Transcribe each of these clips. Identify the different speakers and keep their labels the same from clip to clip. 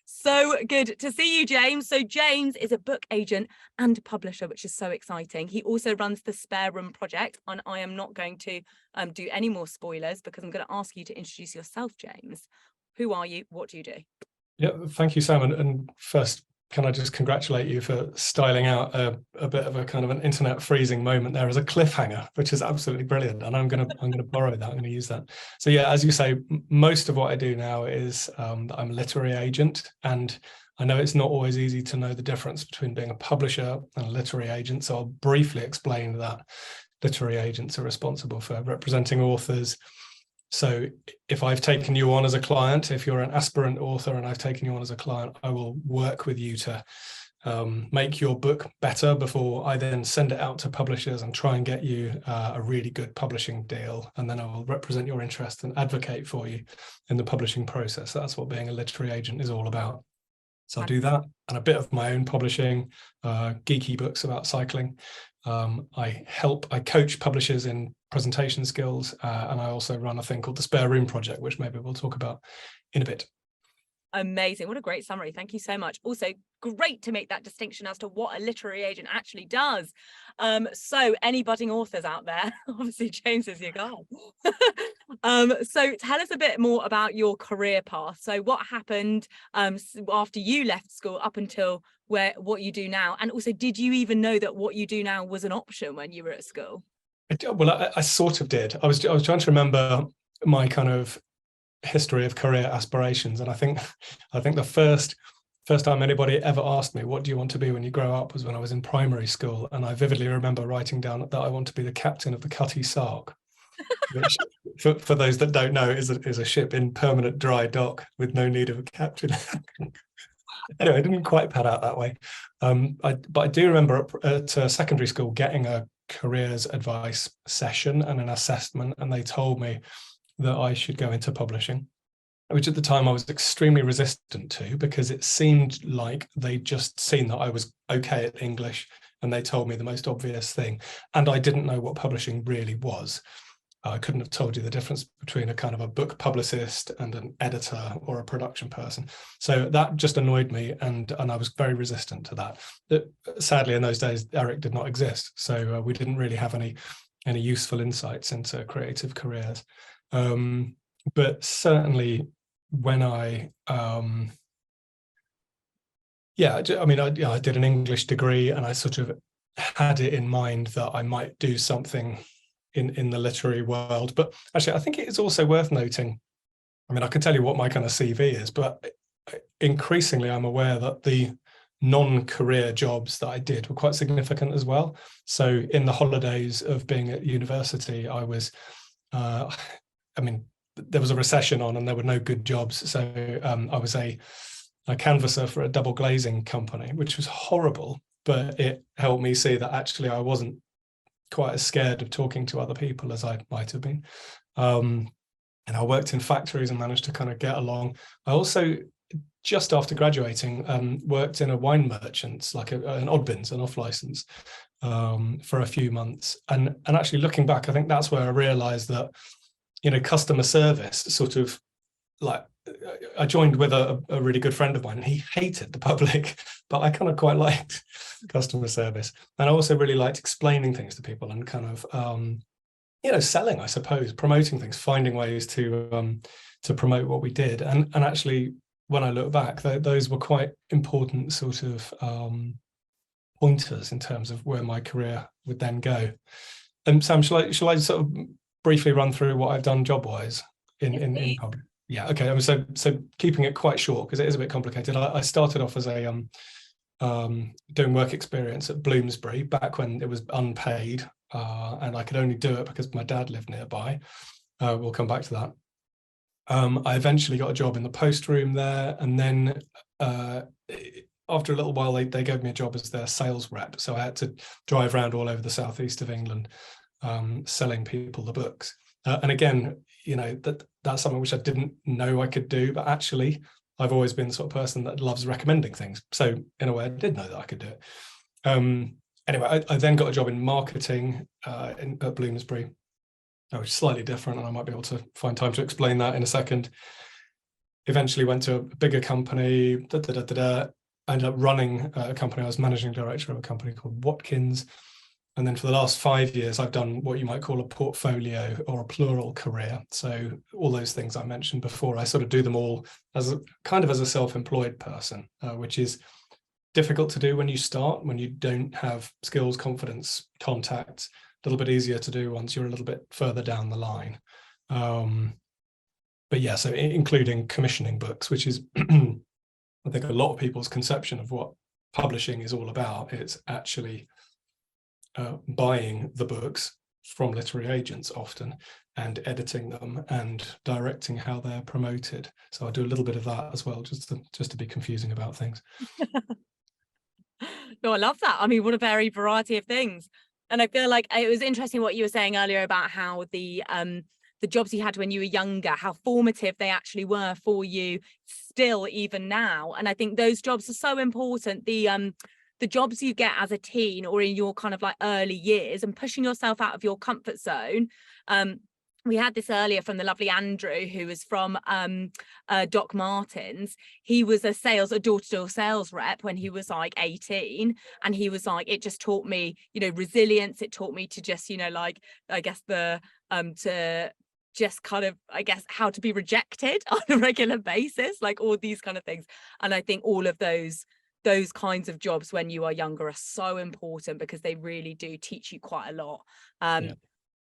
Speaker 1: So good to see you, James. So James is a book agent and publisher, which is so exciting. He also runs the Spare Room project, and I am not going to do any more spoilers because I'm going to ask you to introduce yourself, James. Who are you? What do you do?
Speaker 2: Yeah, thank you, Sam. And first, can I just congratulate you for styling out a bit of a kind of an internet freezing moment there as a cliffhanger, which is absolutely brilliant. And I'm gonna borrow that. I'm gonna use that. So yeah, as you say, most of what I do now is I'm a literary agent, and I know it's not always easy to know the difference between being a publisher and a literary agent. So I'll briefly explain that. Literary agents are responsible for representing authors. So if I've taken you on as a client, if you're an aspirant author and I've taken you on as a client, I will work with you to make your book better before I then send it out to publishers and try and get you a really good publishing deal. And then I will represent your interest and advocate for you in the publishing process. That's what being a literary agent is all about. So I'll do that and a bit of my own publishing, geeky books about cycling. I coach publishers in presentation skills, and I also run a thing called the Spare Room project, which maybe we'll talk about in a bit.
Speaker 1: Amazing. What a great summary. Thank you so much. Also, great to make that distinction as to what a literary agent actually does. So any budding authors out there, obviously James is your guy. So tell us a bit more about your career path. So what happened after you left school up until what you do now? And also, did you even know that what you do now was an option when you were at school?
Speaker 2: Well, I sort of did. I was trying to remember my kind of history of career aspirations, and I think the first time anybody ever asked me what do you want to be when you grow up was when I was in primary school, and I vividly remember writing down that I want to be the captain of the Cutty Sark, which for those that don't know is a ship in permanent dry dock with no need of a captain. Anyway, it didn't quite pan out that way, but I do remember at secondary school getting a careers advice session and an assessment, and they told me that I should go into publishing, which at the time I was extremely resistant to, because it seemed like they'd just seen that I was okay at English and they told me the most obvious thing. And I didn't know what publishing really was. I couldn't have told you the difference between a kind of a book publicist and an editor or a production person. So that just annoyed me, and I was very resistant to that. Sadly, in those days, Eric did not exist. So we didn't really have any useful insights into creative careers. But certainly when I did an English degree, and I sort of had it in mind that I might do something in the literary world. But actually, I think it is also worth noting, I mean, I can tell you what my kind of CV is, but increasingly I'm aware that the non-career jobs that I did were quite significant as well. So in the holidays of being at university, I was there was a recession on and there were no good jobs. So I was a canvasser for a double glazing company, which was horrible, but it helped me see that actually I wasn't quite as scared of talking to other people as I might have been. And I worked in factories and managed to kind of get along. I also, just after graduating, worked in a wine merchant's, like an Oddbins, an off license, for a few months. And actually looking back, I think that's where I realized that, customer service sort of, like, I joined with a really good friend of mine, and he hated the public, but I kind of quite liked customer service. And I also really liked explaining things to people and kind of, selling, I suppose, promoting things, finding ways to promote what we did. And actually, when I look back, those were quite important sort of pointers in terms of where my career would then go. And Sam, shall I sort of briefly run through what I've done job-wise in public? Yeah, okay. So keeping it quite short, because it is a bit complicated. I started off as a doing work experience at Bloomsbury back when it was unpaid, and I could only do it because my dad lived nearby. We'll come back to that. I eventually got a job in the post room there, and then after a little while, they gave me a job as their sales rep. So I had to drive around all over the southeast of England, selling people the books. And again, that's something which I didn't know I could do, but actually I've always been the sort of person that loves recommending things. So in a way, I did know that I could do it. Anyway, I then got a job in marketing at Bloomsbury, which is slightly different, and I might be able to find time to explain that in a second. eventually went to a bigger company, ended up running a company. I was managing director of a company called Watkins. And then for the last 5 years, I've done what you might call a portfolio or a plural career. So all those things I mentioned before, I sort of do them all as a kind of as a self-employed person, which is difficult to do when you start, when you don't have skills, confidence, contacts. A little bit easier to do once you're a little bit further down the line. But yeah, so including commissioning books, which is I think a lot of people's conception of what publishing is all about. It's actually buying the books from literary agents often and editing them and directing how they're promoted. So I do a little bit of that as well, just to be confusing about things.
Speaker 1: No, I love that. I mean, what a varied variety of things. And I feel like it was interesting what you were saying earlier about how the jobs you had when you were younger, how formative they actually were for you still even now. And I think those jobs are so important. The jobs you get as a teen or in your kind of like early years and pushing yourself out of your comfort zone. We had this earlier from the lovely Andrew, who was from Doc Martens. He was a door-to-door sales rep when he was like 18. And he was like, it just taught me, resilience. It taught me to just, like, I guess to just kind of, I guess, how to be rejected on a regular basis, like all these kind of things. And I think all of those kinds of jobs when you are younger are so important because they really do teach you quite a lot.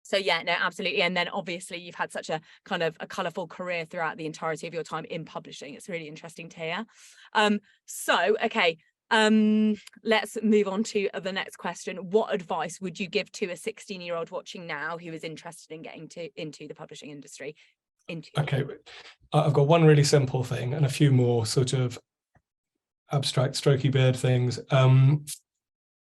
Speaker 1: So yeah, no, absolutely. And then obviously you've had such a kind of a colourful career throughout the entirety of your time in publishing. It's really interesting to hear. Let's move on to the next question. What advice would you give to a 16-year-old watching now who is interested in getting into the publishing industry?
Speaker 2: Okay, I've got one really simple thing and a few more sort of abstract strokey beard things.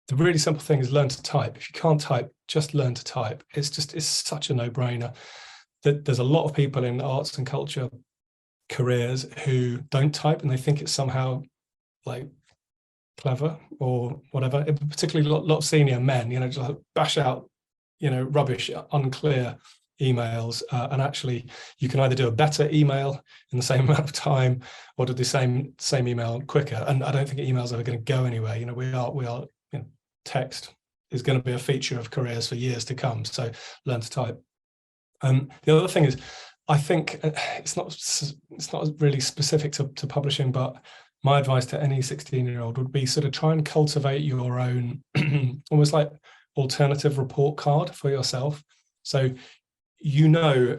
Speaker 2: The really simple thing is learn to type. If you can't type, just learn to type. It's such a no-brainer. That there's a lot of people in arts and culture careers who don't type and they think it's somehow like clever or whatever. Particularly a lot of senior men, just like bash out, rubbish, unclear emails, and actually you can either do a better email in the same amount of time or do the same email quicker. And I don't think emails are going to go anywhere. We are text is going to be a feature of careers for years to come. So learn to type. The other thing is, I think it's not really specific to publishing, but my advice to any 16-year-old would be sort of try and cultivate your own almost like alternative report card for yourself. So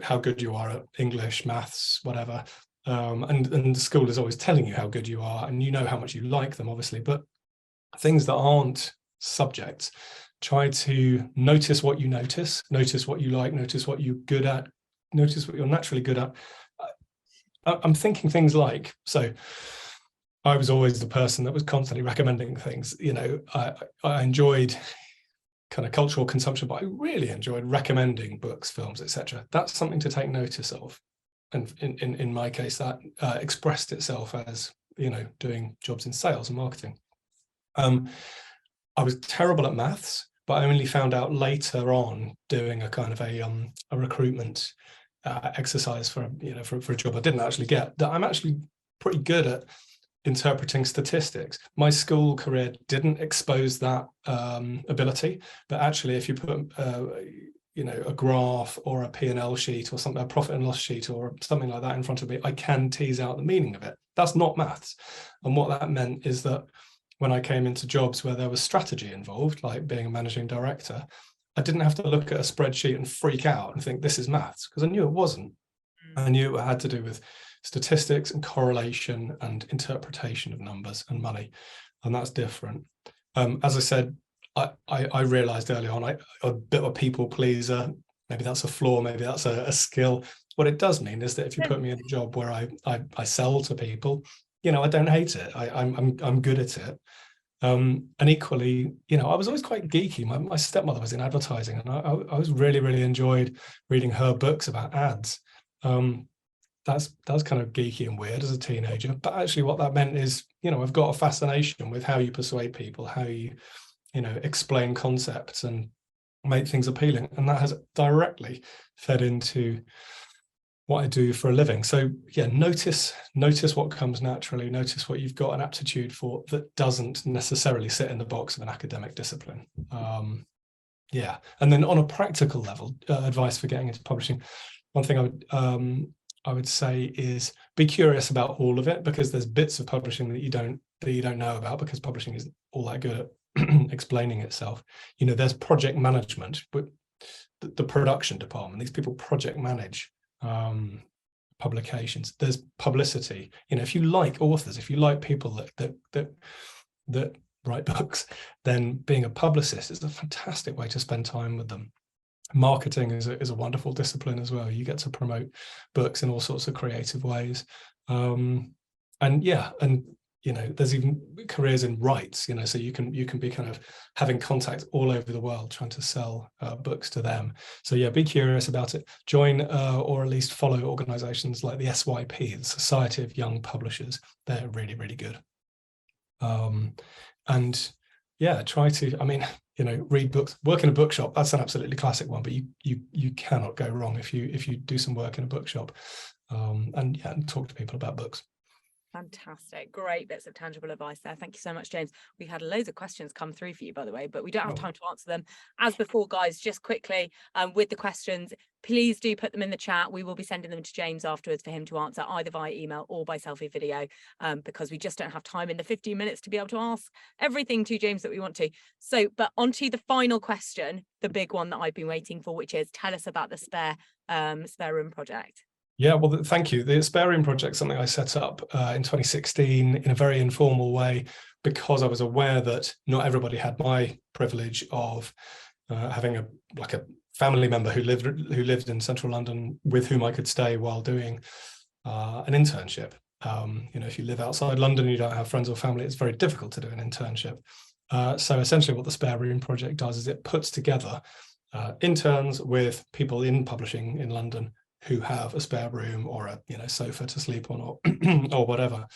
Speaker 2: how good you are at English, maths, whatever. And the school is always telling you how good you are and how much you like them, obviously. But things that aren't subjects, try to notice what you notice what you like, notice what you're good at, notice what you're naturally good at. I'm thinking things like, so I was always the person that was constantly recommending things. I enjoyed kind of cultural consumption, but I really enjoyed recommending books, films, etc. That's something to take notice of. And in my case, that expressed itself as, doing jobs in sales and marketing. I was terrible at maths, but I only found out later on doing a kind of a recruitment exercise for a job I didn't actually get, that I'm actually pretty good at interpreting statistics. My school career didn't expose that ability, but actually if you put a graph or a P&L sheet or something, a profit and loss sheet or something like that in front of me, I can tease out the meaning of it. That's not maths. And what that meant is that when I came into jobs where there was strategy involved, like being a managing director, I didn't have to look at a spreadsheet and freak out and think this is maths, because I knew it wasn't. I knew it had to do with statistics and correlation and interpretation of numbers and money, and that's different. As I said, I realized early on, I'm a bit of a people pleaser. Maybe that's a flaw, maybe that's a skill. What it does mean is that if you put me in a job where I sell to people, I don't hate it. I'm good at it. And equally, I was always quite geeky. My stepmother was in advertising, and I was really enjoyed reading her books about ads. That's kind of geeky and weird as a teenager, but actually what that meant is, I've got a fascination with how you persuade people, how you, explain concepts and make things appealing. And that has directly fed into what I do for a living. So yeah, notice what comes naturally, notice what you've got an aptitude for that doesn't necessarily sit in the box of an academic discipline. Yeah, and then on a practical level, advice for getting into publishing, one thing I would say is be curious about all of it, because there's bits of publishing that you don't know about, because publishing isn't all that good at explaining itself. You know, there's project management, but the production department, these people project manage publications. There's publicity. You know, if you like authors, if you like people that write books, then being a publicist is a fantastic way to spend time with them. Marketing is a wonderful discipline as well. You get to promote books in all sorts of creative ways. And yeah, and you know, there's even careers in rights, you know, so you can be kind of having contact all over the world trying to sell books to them. So yeah, be curious about it. Join or at least follow organizations like the SYP, the Society of Young Publishers. They're really, really good. And yeah, try to, I mean, you know, read books, work in a bookshop. That's an absolutely classic one, but you cannot go wrong if you do some work in a bookshop. And yeah, and talk to people about books.
Speaker 1: Fantastic. Great bits of tangible advice there. Thank you so much, James. We had loads of questions come through for you, by the way, but we don't have time to answer them. As before, guys, just quickly with the questions, please do put them in the chat. We will be sending them to James afterwards for him to answer either via email or by selfie video, because we just don't have time in the 15 minutes to be able to ask everything to James that we want to. So, but on to the final question, the big one that I've been waiting for, which is tell us about the spare room project.
Speaker 2: Yeah, well, thank you. The Spare Room Project is something I set up in 2016 in a very informal way, because I was aware that not everybody had my privilege of having a family member who lived in central London with whom I could stay while doing an internship. You know, if you live outside London and you don't have friends or family, it's very difficult to do an internship. So essentially what the Spare Room Project does is it puts together interns with people in publishing in London who have a spare room or a sofa to sleep on, or or whatever.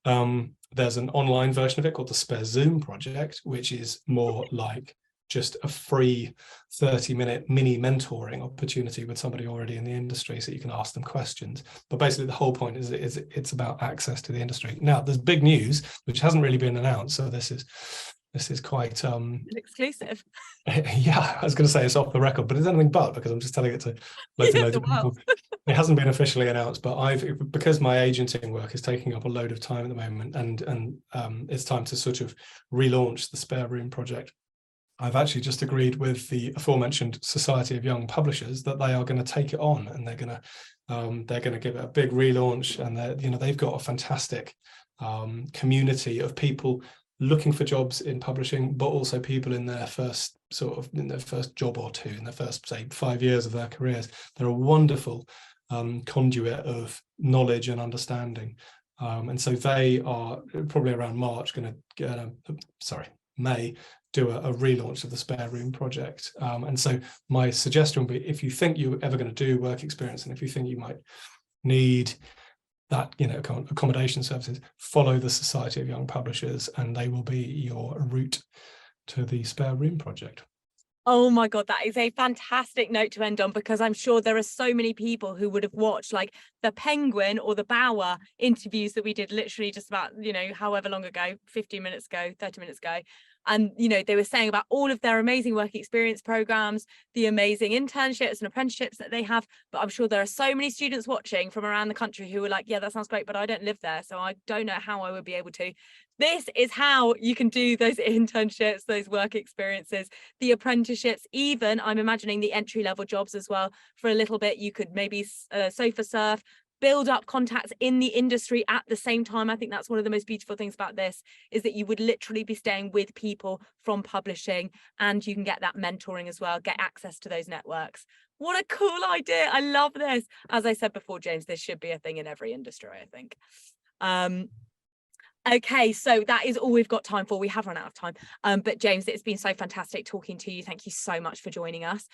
Speaker 2: There's an online version of it called the Spare Zoom Project, which is more like just a free 30-minute mini mentoring opportunity with somebody already in the industry, so you can ask them questions. But basically the whole point is it's about access to the industry. Now there's big news which hasn't really been announced, so this is quite an
Speaker 1: exclusive.
Speaker 2: Yeah, I was going to say it's off the record, but it's anything but, because I'm just telling it to loads and loads of people. It hasn't been officially announced, but because my agenting work is taking up a load of time at the moment, and it's time to sort of relaunch the Spare Room Project. I've actually just agreed with the aforementioned Society of Young Publishers that they are going to take it on, and they're going to give it a big relaunch, and they've got a fantastic community of people looking for jobs in publishing, but also people in their first job or two, in their first, say, 5 years of their careers. They're a wonderful conduit of knowledge and understanding. And so they are probably around March going to May, do a relaunch of the Spare Room Project. And so my suggestion would be, if you think you're ever going to do work experience, and if you think you might need that, accommodation services, follow the Society of Young Publishers, and they will be your route to the Spare Room Project.
Speaker 1: Oh my God, that is a fantastic note to end on, because I'm sure there are so many people who would have watched like the Penguin or the Bauer interviews that we did literally just about, however long ago, 15 minutes ago, 30 minutes ago. And, they were saying about all of their amazing work experience programs, the amazing internships and apprenticeships that they have. But I'm sure there are so many students watching from around the country who are like, yeah, that sounds great, but I don't live there, so I don't know how I would be able to. This is how you can do those internships, those work experiences, the apprenticeships, even I'm imagining the entry-level jobs as well. For a little bit, you could maybe sofa surf, build up contacts in the industry at the same time. I think that's one of the most beautiful things about this, is that you would literally be staying with people from publishing, and you can get that mentoring as well, get access to those networks. What a cool idea. I love this. As I said before, James, this should be a thing in every industry, I think. Okay, so that is all we've got time for. We have run out of time. But James, it's been so fantastic talking to you. Thank you so much for joining us.